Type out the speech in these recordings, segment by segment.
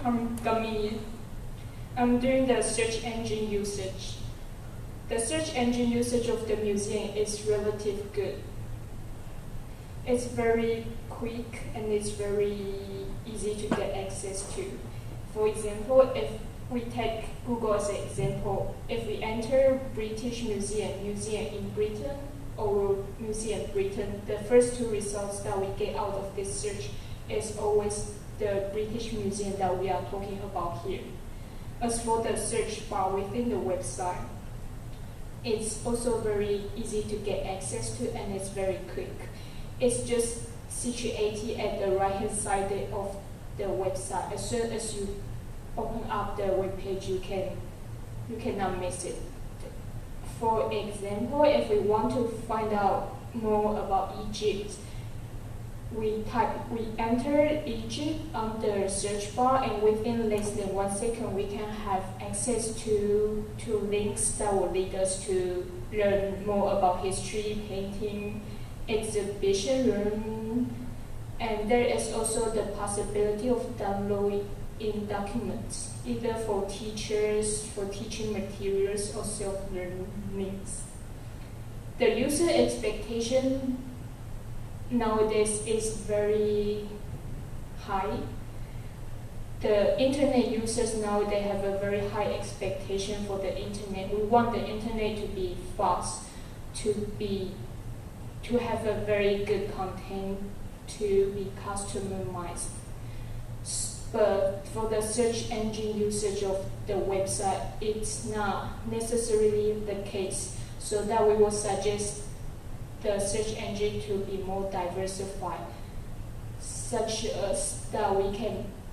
I'm Gami. I'm doing the search engine usage. The search engine usage of the museum is relatively good. It's very quick and it's very easy to get access to. For example, if we take Google as an example, if we enter British museum in Britain, or museum Britain, the first two results that we get out of this search is always the British museum that we are talking about here. As for the search bar within the website, it's also very easy to get access to and it's very quick. It's just situated at the right-hand side of the website. As soon as you open up the web page, you cannot miss it. For example, if we want to find out more about Egypt, we enter Egypt on the search bar, and within less than 1 second, we can have access to links that will lead us to learn more about history, painting, exhibition, learning, and there is also the possibility of downloading in documents, either for teachers, for teaching materials, or self-learnings. The user expectation nowadays is very high. The internet users now, they have a very high expectation for the internet. We want the internet to be fast, to have a very good content, to be customized. But for the search engine usage of the website, it's not necessarily the case. So that we will suggest the search engine to be more diversified, such as that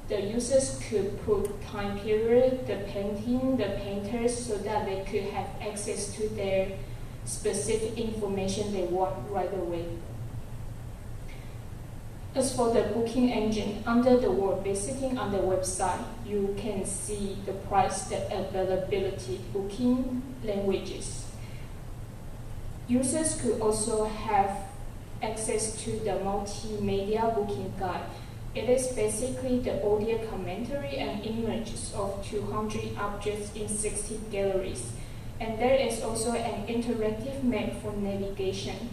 the users could put time period, the painting, the painters, so that they could have access to their specific information they want right away. As for the booking engine, under the word visiting on the website, you can see the price, the availability, booking, languages. Users could also have access to the multimedia booking guide. It is basically the audio commentary and images of 200 objects in 60 galleries. And there is also an interactive map for navigation.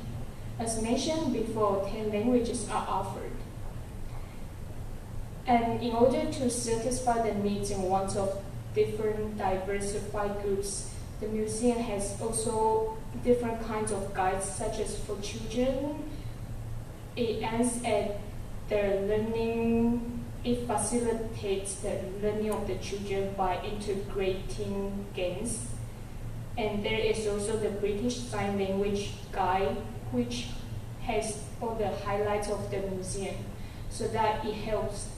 As mentioned before, 10 languages are offered. And in order to satisfy the needs and wants of different diversified groups, the museum has also different kinds of guides, such as for children. It aims at their learning, it facilitates the learning of the children by integrating games. And there is also the British Sign Language Guide, which has all the highlights of the museum, so that it helps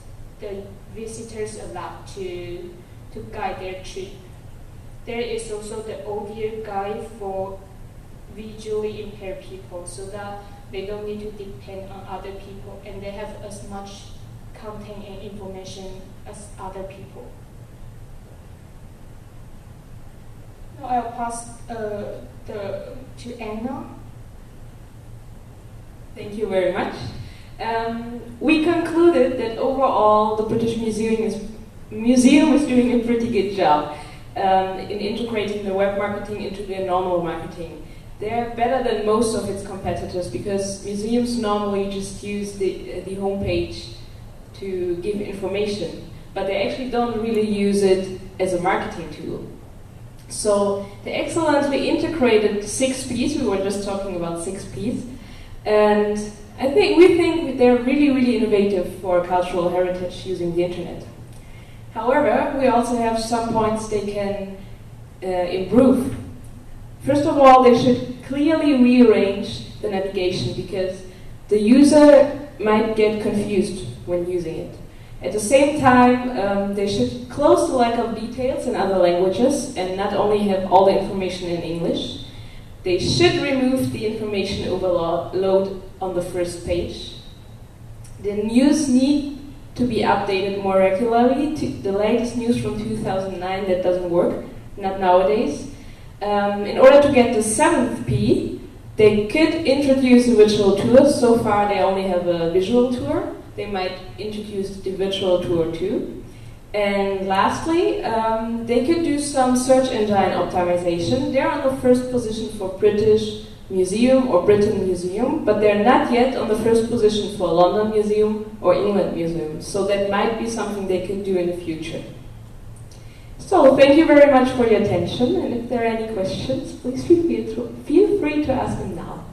the visitors a lot to guide their trip. There is also the audio guide for visually impaired people, so that they don't need to depend on other people and they have as much content and information as other people. Now I'll pass to Anna. Thank you very much. We concluded that overall the British Museum is doing a pretty good job in integrating the web marketing into their normal marketing. They're better than most of its competitors because museums normally just use the homepage to give information, but they actually don't really use it as a marketing tool. So they excellently integrated 6 Ps. We were just talking about 6 Ps. And we think they're really, really innovative for cultural heritage using the internet. However, we also have some points they can improve. First of all, they should clearly rearrange the navigation because the user might get confused when using it. At the same time, they should close the lack of details in other languages and not only have all the information in English. They should remove the information overload on the first page. The news need to be updated more regularly. The latest news from 2009, that doesn't work, not nowadays. In order to get the 7th P, they could introduce a virtual tour. So far they only have a visual tour. They might introduce the virtual tour too. And lastly, they could do some search engine optimization. They're on the first position for British Museum or Britain Museum, but they're not yet on the first position for London Museum or England Museum. So that might be something they could do in the future. So thank you very much for your attention, and if there are any questions, please feel free to ask them now.